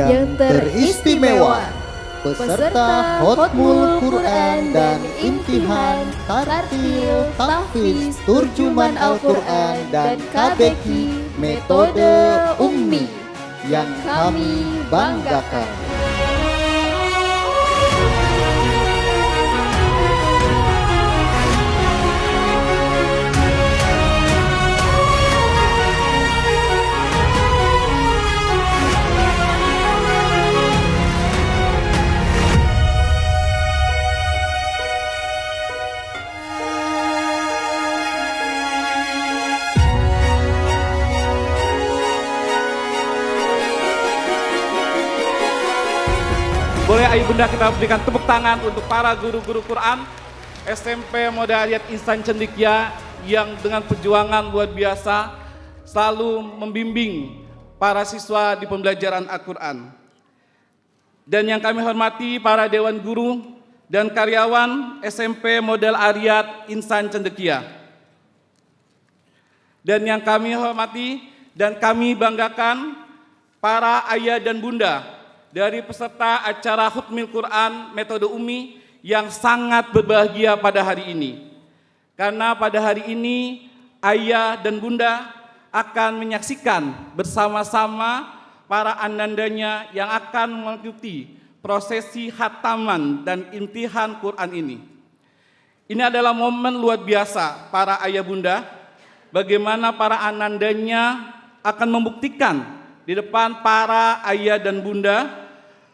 yang teristimewa. Peserta Hotmul Quran dan Imtihan Tartil Tahfiz Turjuman Al-Quran dan KBQ Metode Ummi yang kami banggakan. Boleh Ayah Bunda kita berikan tepuk tangan untuk para guru-guru Quran SMP Modaliyat Insan Cendekia yang dengan perjuangan luar biasa selalu membimbing para siswa di pembelajaran Al-Quran. Dan yang kami hormati para Dewan Guru dan karyawan SMP Model Ariyat Insan Cendekia. Dan yang kami hormati dan kami banggakan para ayah dan bunda dari peserta acara Hotmul Quran Metode Ummi yang sangat berbahagia pada hari ini. Karena pada hari ini ayah dan bunda akan menyaksikan bersama-sama para anandanya yang akan mengikuti prosesi khataman dan imtihan Quran ini. Ini adalah momen luar biasa para ayah bunda, bagaimana para anandanya akan membuktikan di depan para ayah dan bunda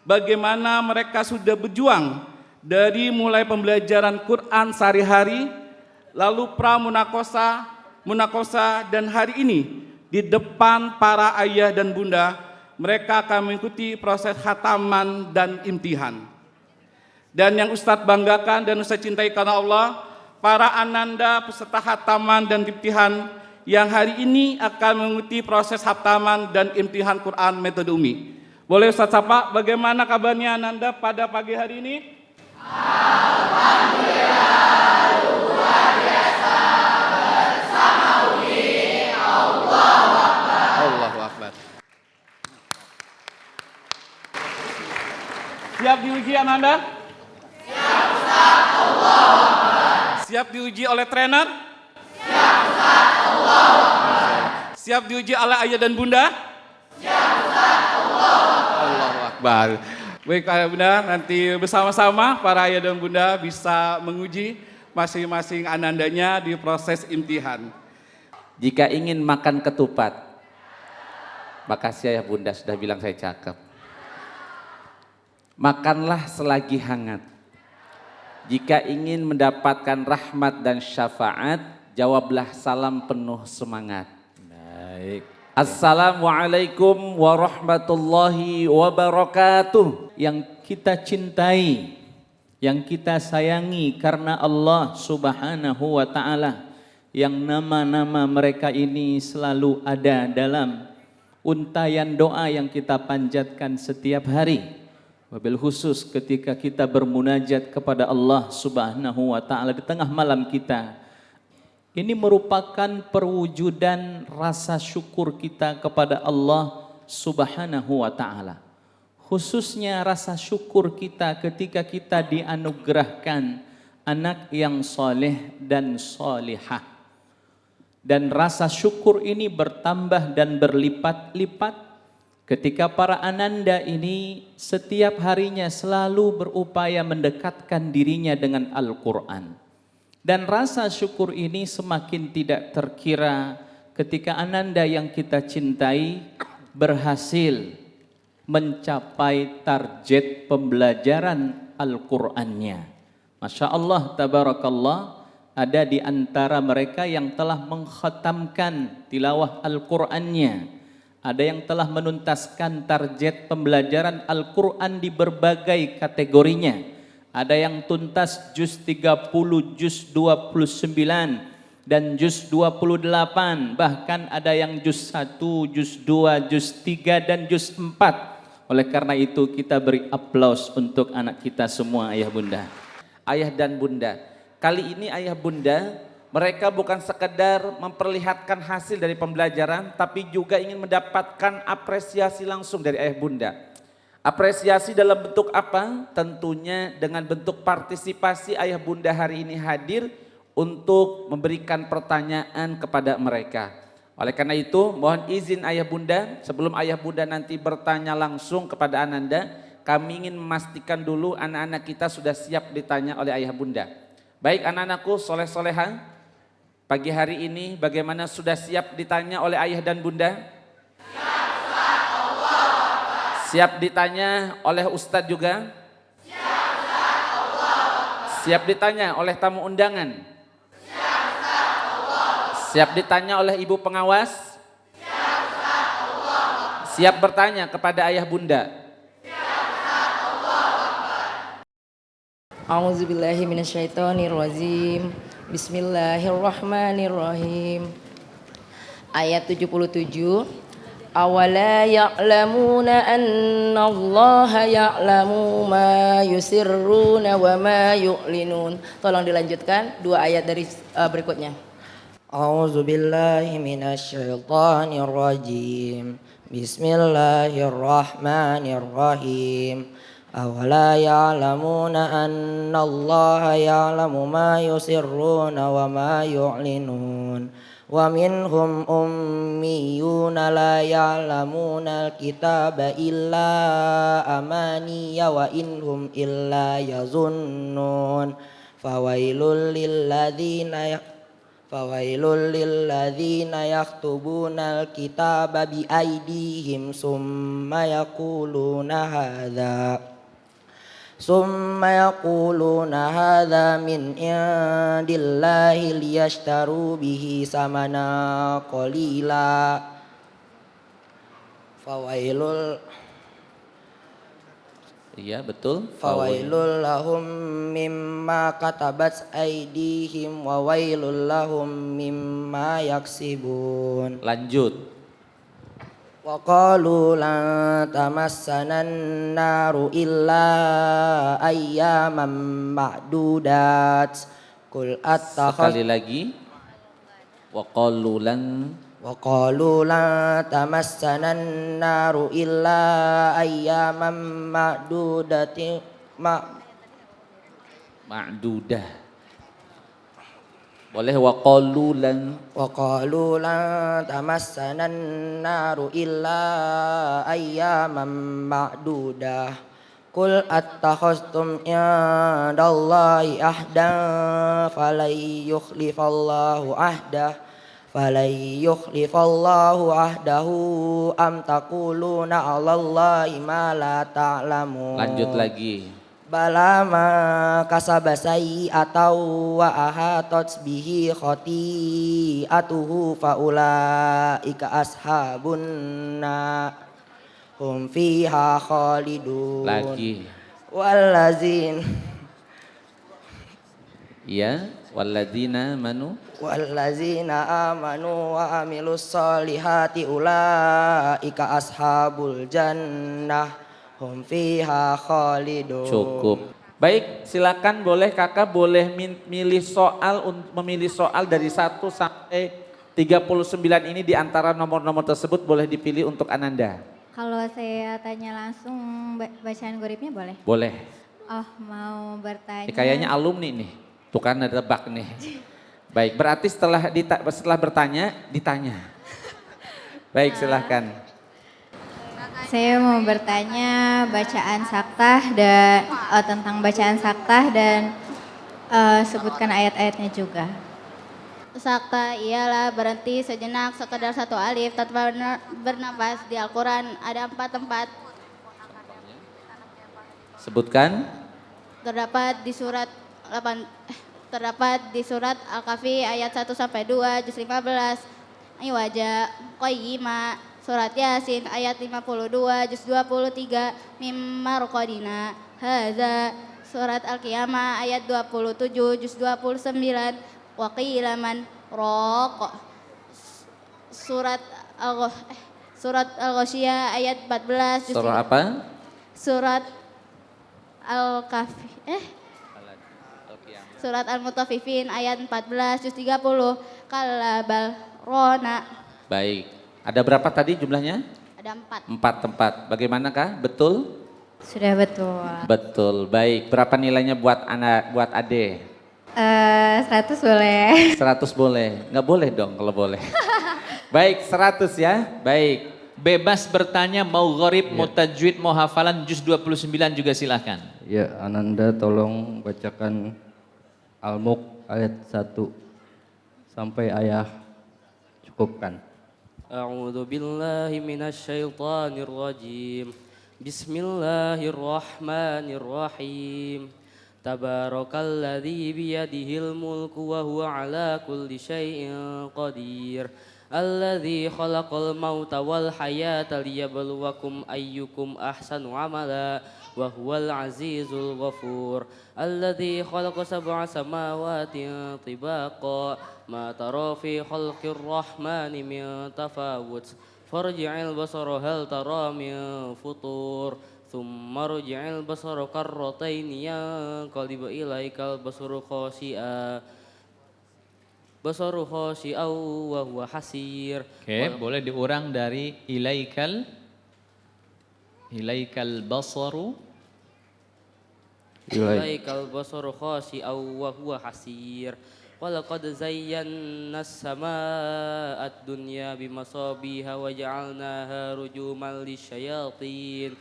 bagaimana mereka sudah berjuang dari mulai pembelajaran Quran sehari-hari, lalu pramunakosa, munakosa, dan hari ini di depan para ayah dan bunda mereka akan mengikuti proses khataman dan imtihan. Dan yang Ustadz banggakan dan Ustadz cintai karena Allah, para ananda peserta khataman dan imtihan yang hari ini akan mengikuti proses khataman dan imtihan Quran Metode Ummi. Boleh Ustadz sapa, bagaimana kabarnya ananda pada pagi hari ini? Alhamdulillah, luar biasa bersama Umi. Allahu Akbar. Allahu Akbar. Siap diuji ananda? Siap Ustaz, Allahu Akbar. Siap diuji oleh trainer? Siap Ustaz, Allahu Akbar. Siap diuji oleh ayah dan bunda? Siap Ustaz, Allahu Akbar. Baik ayah bunda, nanti bersama-sama para ayah dan bunda bisa menguji masing-masing anandanya di proses imtihan. Jika ingin makan ketupat, makasih ayah bunda sudah bilang saya cakep. Makanlah selagi hangat. Jika ingin mendapatkan rahmat dan syafaat, jawablah salam penuh semangat. Baik. Assalamualaikum warahmatullahi wabarakatuh. Yang kita cintai, yang kita sayangi karena Allah Subhanahu wa ta'ala, yang nama-nama mereka ini selalu ada dalam untayan doa yang kita panjatkan setiap hari. Wabil khusus ketika kita bermunajat kepada Allah Subhanahu wa ta'ala di tengah malam kita. Ini merupakan perwujudan rasa syukur kita kepada Allah Subhanahu wa ta'ala. Khususnya rasa syukur kita ketika kita dianugerahkan anak yang soleh dan solihah. Dan rasa syukur ini bertambah dan berlipat-lipat ketika para ananda ini setiap harinya selalu berupaya mendekatkan dirinya dengan Al-Quran. Dan rasa syukur ini semakin tidak terkira ketika ananda yang kita cintai berhasil mencapai target pembelajaran Al-Qur'annya. Masya Allah, tabarakallah, ada di antara mereka yang telah mengkhatamkan tilawah Al-Qur'annya. Ada yang telah menuntaskan target pembelajaran Al-Qur'an di berbagai kategorinya. Ada yang tuntas juz 30, juz 29, dan juz 28. Bahkan ada yang juz 1, juz 2, juz 3, dan juz 4. Oleh karena itu kita beri aplaus untuk anak kita semua ayah bunda. Ayah dan bunda, kali ini ayah bunda, mereka bukan sekedar memperlihatkan hasil dari pembelajaran, tapi juga ingin mendapatkan apresiasi langsung dari ayah bunda. Apresiasi dalam bentuk apa? Tentunya dengan bentuk partisipasi ayah bunda hari ini hadir untuk memberikan pertanyaan kepada mereka. Oleh karena itu mohon izin ayah bunda, sebelum ayah bunda nanti bertanya langsung kepada ananda, kami ingin memastikan dulu anak-anak kita sudah siap ditanya oleh ayah bunda. Baik anak-anakku soleh-soleha, pagi hari ini bagaimana, sudah siap ditanya oleh ayah dan bunda? Siap ditanya oleh Ustadz juga? Siap Ustadz, Allah. Siap ditanya oleh tamu undangan? Siap Ustadz, Allah. Siap ditanya oleh ibu pengawas? Siap Ustadz, Allah. Siap bertanya kepada ayah bunda? Siap Ustadz, Allah. A'udzubillahi minasyaitonirrajim. Bismillahirrahmanirrahim. Ayat 77. Awala ya'lamuna anna Allah ya'lamu ma yusirruna wa ma yu'linun. Tolong dilanjutkan dua ayat dari berikutnya. A'udzubillahi minasyaitonirrajim. Bismillahirrahmanirrahim. Awala ya'lamuna anna Allah ya'lamu ma yusirruna wa ma yu'linun. Wa minhum ummiyuna la ya'lamuna al-kitaba illa amaniya wa inhum illa yazunnun. Fawailul lilladzina yaktubuna al-kitaba bi aydihim summa yaquluna hadza min indillahi liyashtaru bihi samana qalila. Iya betul. Fawailul lahum mimma katabat aydihim wa wailul lahum mimma yaksibun. Lanjut. Wa qalu lan tamassana an-naru illa ayyaman ma'dudat. Qul Sekali lagi. Wa qalu lan tamassana an-naru illa ayyaman ma'dudatin ma'dudah. Boleh wa qalu lan tamassana an-naru illa ayyaman ma'dudah. Qul attakhaztum indallahi ahdan falan yukhlifallahu ahdahu am taquluna 'alallahi ma la ta'lamun. Lanjut lagi. Bala ma kasaba sayyi'atan wa ahatat bihi khati'atuhu faulaika ashabun nar hum fiha khalidun. Lagi. Walladzina amanu wa amilus solihati ulaika ashabul jannah hum fiha khalidun. Cukup. Baik, silakan, boleh kakak boleh memilih soal dari 1 sampai 39 ini, di antara nomor-nomor tersebut boleh dipilih untuk Ananda. Kalau saya tanya langsung bacaan guripnya boleh? Boleh. Oh, mau bertanya. Kayaknya alumni nih, tuh kan ada tebak nih. Baik, berarti setelah bertanya, ditanya. Baik, silahkan. Saya mau bertanya bacaan saktah dan tentang bacaan saktah dan sebutkan ayat-ayatnya juga. Sakta ialah berhenti sejenak sekedar satu alif tanpa bernafas. Di Al-Quran ada 4 tempat. Sebutkan. Terdapat di surat Al-Kahfi ayat 1 sampai 2 juz 15. Iwaja qayyima. Surat Yasin ayat 52 juz 23 mimma ruqadina. Hadza surat Al-Qiyamah ayat 27 juz 29 wa qila man raq. Surat Al-Ghasyiyah ayat 14 juz Surah apa? Surat Al-Kahfi Surat Al-Mutaffifin ayat 14 juz 30 kalabal rona. Baik. Ada berapa tadi jumlahnya? Ada 4. 4 tempat. Bagaimanakah? Betul? Sudah betul. Betul, baik. Berapa nilainya buat anak, buat Ade? 100 boleh. 100 boleh, nggak boleh dong kalau boleh. Baik, 100 ya, baik. Bebas bertanya, mau gharib, mau tajwid, mau hafalan, juz 29 juga silahkan. Ya, Ananda tolong bacakan Al-Mulk ayat 1 sampai ayah cukupkan. A'udzu billahi minasyaitonir rajim. Bismillahirrahmanirrahim. Tabarakalladzi biyadihil mulku wa huwa ala kulli syai'in qadir. Alladzi khalaqal mauta wal hayata liyabluwakum ayyukum ahsanu amala wa huwal azizul ghafur. Alladzi khalaqa sab'a samawati tibaqa ma tara fi khalqir rahmani min tafawut. Farji'il basara hal tara min futur. Thumma rji'il basara karratain yanqalibu ilaikal basaru khashi'a wa huwa hasir. Oke, boleh diurang dari ilaikal basaru. Ilaikal basaru khashi'a wa huwa hasir. Walaqad zayyana as-samaa'a ad-dunya bimasabiha wa ja'alnaha rujuman lisyayatin.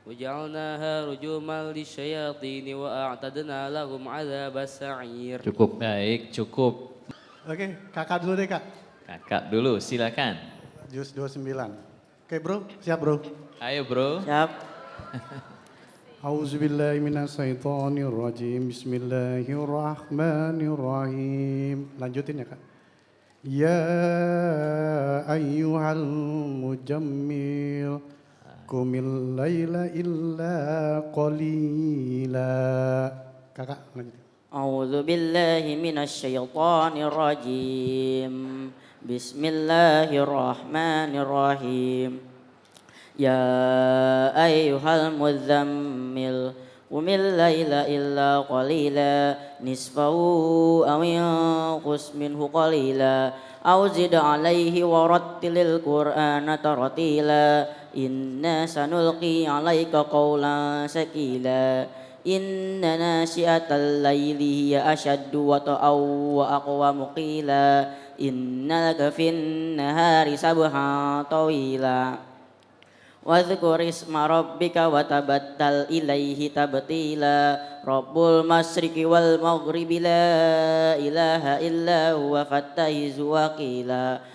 Wa a'tadna lahum 'adzabas sa'ir. Cukup. Baik, cukup. Oke, kakak dulu deh kak. Kakak dulu, silakan. Juz 29. Oke bro, siap bro. Ayo bro. Siap. Auzubillahi minasyaitonirrajim. Bismillahirrahmanirrahim. Lanjutin ya kak. Ya ayyuhal mujammil qumil laila illa qalila. Kakak lanjutin. A'udzu billahi minasyaitonir rajim. Bismillahirrahmanirrahim. Ya ayyuhal muzzammil qumil laila illa qalila nisfahu aw yanqus minhu qalila aw zid 'alaihi wa rattilil qur'ana tartila inna sanulqi 'alaika qawlan sakila inna nasyi'atal laili hiya ashaddu wata'aw wa aqwamu qila inna laka fin nahari sabhan tawila. Wadhkur isma rabbika wa tabattal ilaihi tabtila. Rabbul masyriqi wal maghribi la ilaha illa huwa fattahizu waqila.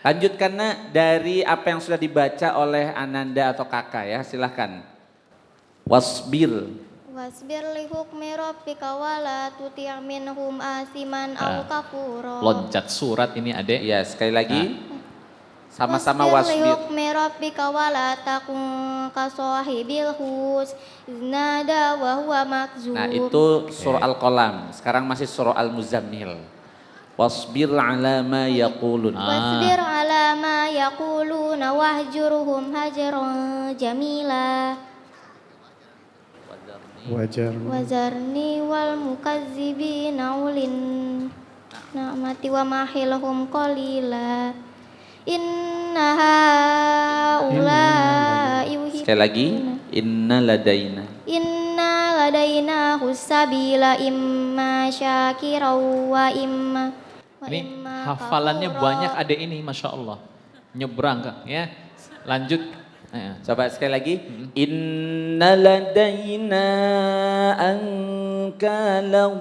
Lanjutkan Nak dari apa yang sudah dibaca oleh Ananda atau kakak ya, silahkan. Wasbir. Wasbir li hukmi rabbika wa la tuti' minhum asiman aw kafura. Loncat surat ini Adek. Ya, sekali lagi. Sama-sama Wasbir li wasbir. hukmi rabbika wa la takun ka sahibil hus iznada wa huwa makzub. Nah, itu surah Al-Qalam. Sekarang masih surah Al-Muzammil. Wasbir ala ma yaqulun. Wasbir ala ma yaquluna wahjurhum hajran jamila. Wazarni wal mukazzibina ulin na'mati wa mahilhum qalila. Inna haula'i Sekali lagi, inna ladaina husabila imma syakira wa imma Ini hafalannya banyak Adek ini, Masya Allah. Nyebrang Kak ya. Lanjut. Coba sekali lagi. Inna ladaina ankalan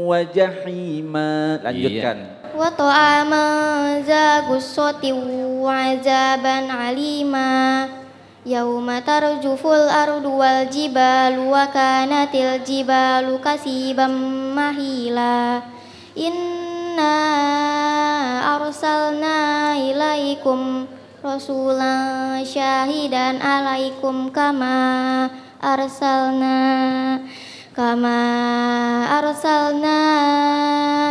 wa jahima. Lanjutkan. wa ta'aman za gussati wa azaban alima. Yauma tarjuful ardu wal jibalu wa kanatil jibalu kasibam mahila. Inna arsalna ilaikum rasulan syahidan alaikum kama arsalna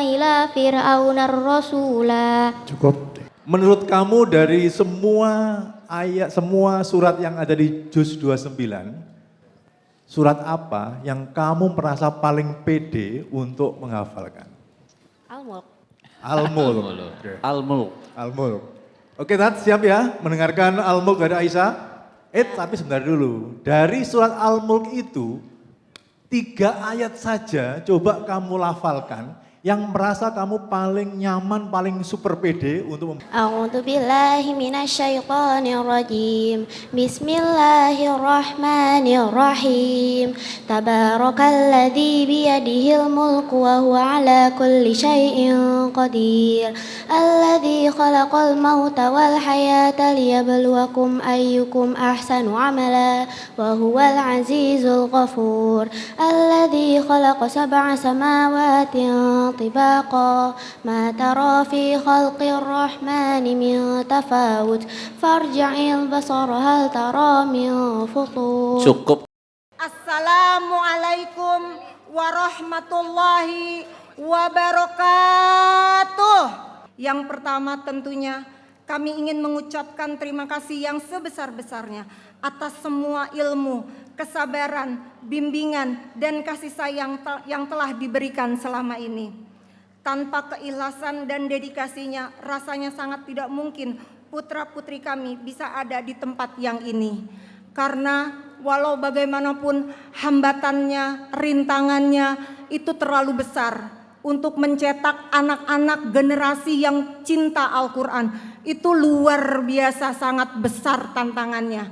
ila fir'aunar rasula. Cukup. Menurut kamu dari semua ayat, semua surat yang ada di juz 29, surat apa yang kamu merasa paling pede untuk menghafalkan? Al-Mulk. Al-Mulk. Al-Mulk. Al-Mulk. Oke, Tat, siap ya mendengarkan Al-Mulk dari Aisyah? Tapi sebentar dulu. Dari surat Al-Mulk itu 3 ayat saja coba kamu lafalkan yang merasa kamu paling nyaman, paling super pede untuk A'udzu billahi minasyaitonir rajim. Bismillahirrahmanirrahim. Tabarakalladzi biyadihil mulku wa huwa ala kulli syai'in qadir. Alladzi khalaqal mauta wal hayata liyabluwakum ayyukum ahsanu amala wa huwal azizul ghafur. Alladzi khalaqa sab'a samawati طباقا ما ترى في خلق الرحمن من تفاوت فارجع البصر هل ترى من فطور. Cukup. Assalamualaikum warahmatullahi wabarakatuh. Yang pertama tentunya kami ingin mengucapkan terima kasih yang sebesar-besarnya atas semua ilmu, kesabaran, bimbingan, dan kasih sayang yang telah diberikan selama ini. Tanpa keikhlasan dan dedikasinya, rasanya sangat tidak mungkin putra-putri kami bisa ada di tempat yang ini. Karena walau bagaimanapun hambatannya, rintangannya itu terlalu besar untuk mencetak anak-anak generasi yang cinta Al-Quran. Itu luar biasa sangat besar tantangannya.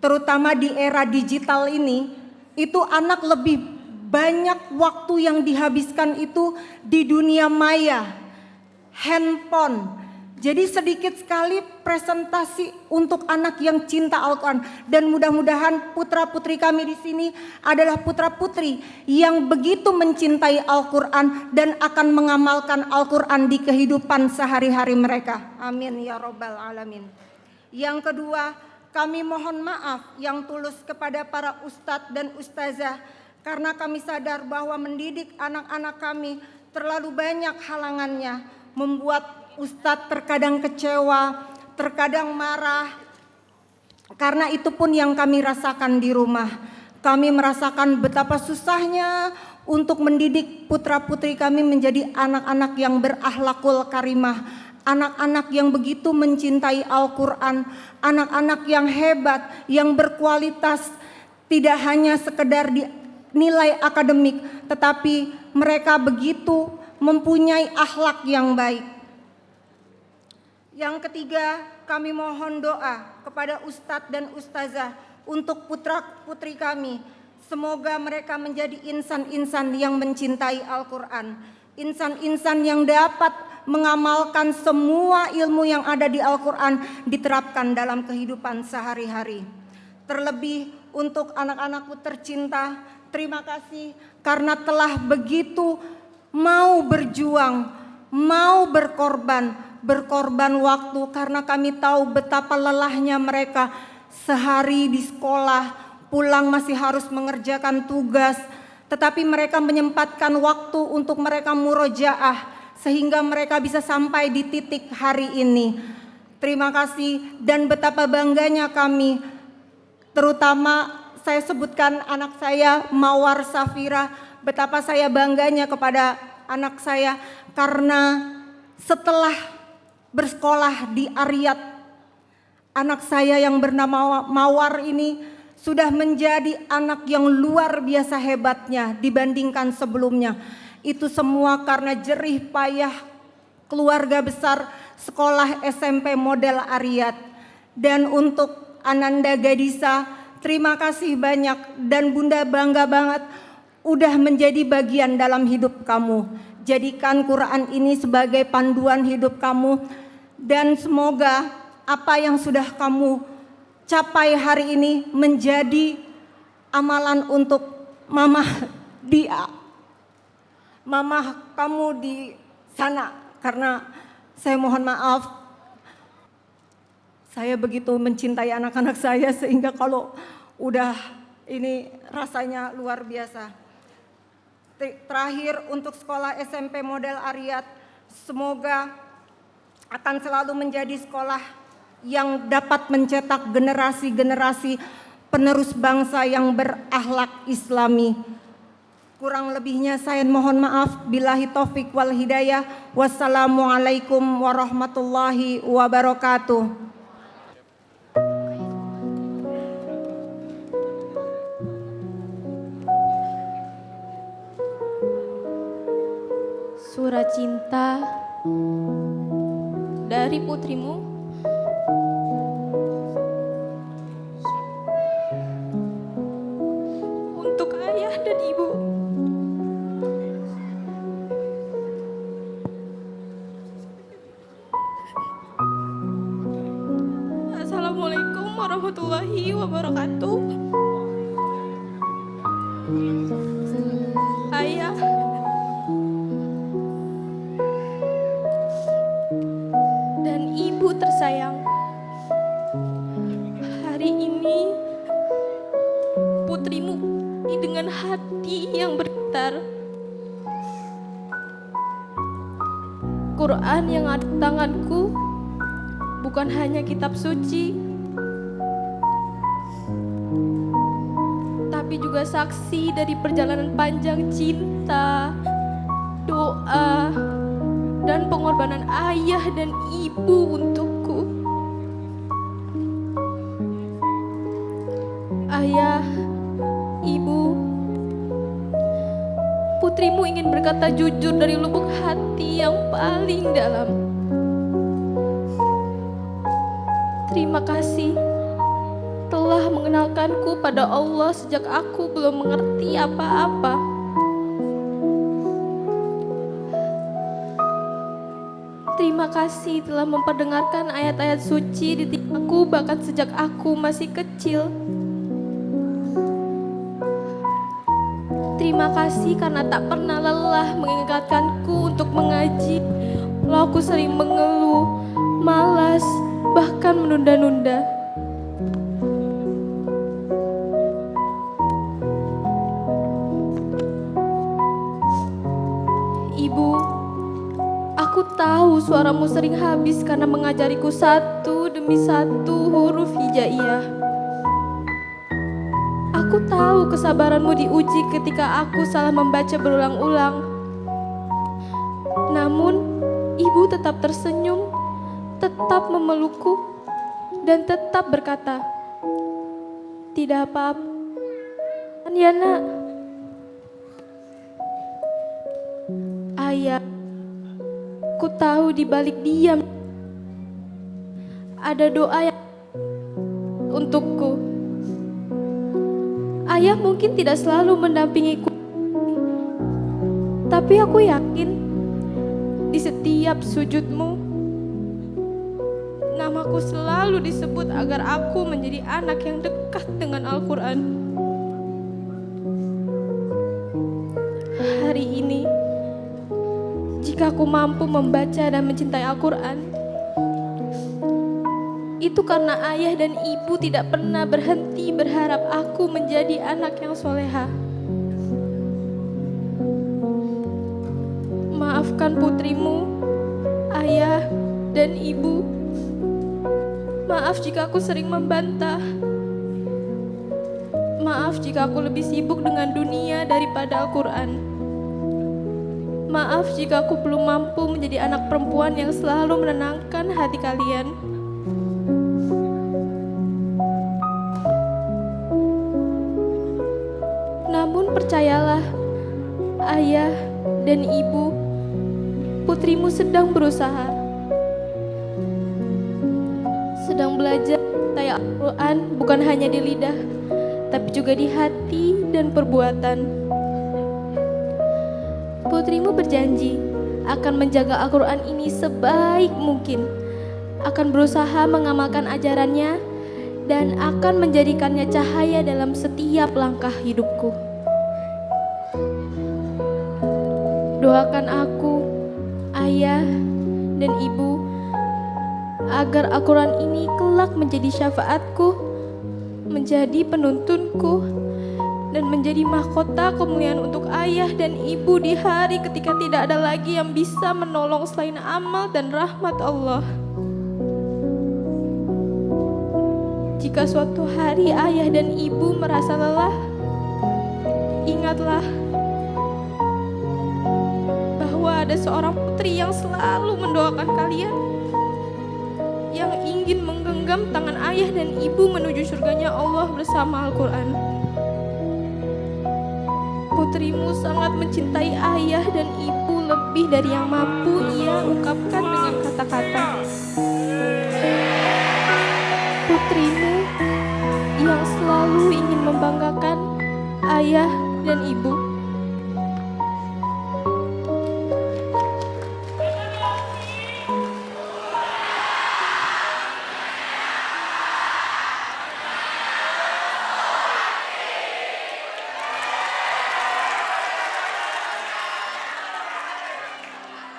Terutama di era digital ini, itu anak lebih banyak waktu yang dihabiskan itu di dunia maya, handphone. Jadi sedikit sekali presentasi untuk anak yang cinta Al-Quran. Dan mudah-mudahan putra-putri kami di sini adalah putra-putri yang begitu mencintai Al-Quran dan akan mengamalkan Al-Quran di kehidupan sehari-hari mereka. Amin ya Rabbal Alamin. Yang kedua, kami mohon maaf yang tulus kepada para ustadz dan ustazah karena kami sadar bahwa mendidik anak-anak kami terlalu banyak halangannya, membuat ustadz terkadang kecewa, terkadang marah. Karena itu pun yang kami rasakan di rumah. Kami merasakan betapa susahnya untuk mendidik putra-putri kami menjadi anak-anak yang berakhlakul karimah, anak-anak yang begitu mencintai Al-Quran, anak-anak yang hebat, yang berkualitas, tidak hanya sekedar di nilai akademik, tetapi mereka begitu mempunyai akhlak yang baik. Yang ketiga, kami mohon doa kepada ustadz dan ustazah untuk putra-putri kami. Semoga mereka menjadi insan-insan yang mencintai Al-Quran, insan-insan yang dapat mengamalkan semua ilmu yang ada di Al-Quran diterapkan dalam kehidupan sehari-hari. Terlebih untuk anak-anakku tercinta, terima kasih karena telah begitu mau berjuang, mau berkorban waktu karena kami tahu betapa lelahnya mereka sehari di sekolah, pulang masih harus mengerjakan tugas, tetapi mereka menyempatkan waktu untuk mereka murojaah sehingga mereka bisa sampai di titik hari ini. Terima kasih dan betapa bangganya kami, terutama saya sebutkan anak saya Mawar Safira, betapa saya bangganya kepada anak saya karena setelah bersekolah di Ariyat, anak saya yang bernama Mawar ini sudah menjadi anak yang luar biasa hebatnya dibandingkan sebelumnya. Itu semua karena jerih payah keluarga besar sekolah SMP model Ariyat. Dan untuk Ananda Gadisa, terima kasih banyak dan Bunda bangga banget udah menjadi bagian dalam hidup kamu. Jadikan Quran ini sebagai panduan hidup kamu dan semoga apa yang sudah kamu capai hari ini menjadi amalan untuk mama kamu di sana. Karena saya mohon maaf, saya begitu mencintai anak-anak saya sehingga kalau udah ini rasanya luar biasa. Terakhir untuk sekolah SMP model Ariyat, semoga akan selalu menjadi sekolah yang dapat mencetak generasi-generasi penerus bangsa yang berakhlak Islami. Kurang lebihnya saya mohon maaf. Billahi taufik wal hidayah. Wassalamualaikum warahmatullahi wabarakatuh. surat cinta dari putrimu untuk ayah dan ibu. Assalamualaikum warahmatullahi wabarakatuh. Ayah, dan ibu tersayang, hari ini putrimu dengan hati yang bergetar. Quran yang ada di tanganku bukan hanya kitab suci, tapi juga saksi dari perjalanan panjang cinta, doa, dan pengorbanan ayah dan ibu untukku. Ayah, ibu, putrimu ingin berkata jujur dari lubuk hati yang paling dalam. Terima kasih telah mengenalkanku pada Allah sejak aku belum mengerti apa-apa. Terima kasih telah memperdengarkan ayat-ayat suci di telingaku bahkan sejak aku masih kecil. Terima kasih karena tak pernah lelah mengingatkanku untuk mengaji. Walau aku sering mengeluh, malas, bahkan menunda-nunda. Ibu, aku tahu suaramu sering habis karena mengajariku satu demi satu huruf hijaiyah. Aku tahu kesabaranmu diuji ketika aku salah membaca berulang-ulang. Namun, ibu tetap tersenyum, tetap memelukku, dan tetap berkata, "Tidak apa-apa, ya nak." Ayah, ku tahu di balik diam ada doa yang untukku. Ayah mungkin tidak selalu mendampingiku, tapi aku yakin di setiap sujudmu namaku selalu disebut agar aku menjadi anak yang dekat dengan Al-Quran. Hari ini, jika aku mampu membaca dan mencintai Al-Quran, itu karena ayah dan ibu tidak pernah berhenti berharap aku menjadi anak yang soleha. Maafkan putrimu, ayah, dan ibu. Maaf jika aku sering membantah. Maaf jika aku lebih sibuk dengan dunia daripada Al-Quran. Maaf jika aku belum mampu menjadi anak perempuan yang selalu menenangkan hati kalian. Namun percayalah, ayah dan ibu, putrimu sedang berusaha. Sedang belajar mencintai Al-Quran bukan hanya di lidah, tapi juga di hati dan perbuatan. Putrimu berjanji akan menjaga Al-Quran ini sebaik mungkin, akan berusaha mengamalkan ajarannya, dan akan menjadikannya cahaya dalam setiap langkah hidupku. Doakan aku, ayah, dan ibu, agar Al-Quran ini kelak menjadi syafaatku, menjadi penuntunku, dan menjadi mahkota kemuliaan untuk ayah dan ibu di hari ketika tidak ada lagi yang bisa menolong selain amal dan rahmat Allah. Jika suatu hari ayah dan ibu merasa lelah, ingatlah bahwa ada seorang putri yang selalu mendoakan kalian, yang ingin menggenggam tangan ayah dan ibu menuju surganya Allah bersama Al-Quran. putrimu sangat mencintai ayah dan ibu lebih dari yang mampu ia ungkapkan dengan kata-kata. Putrimu yang selalu ingin membanggakan ayah dan ibu.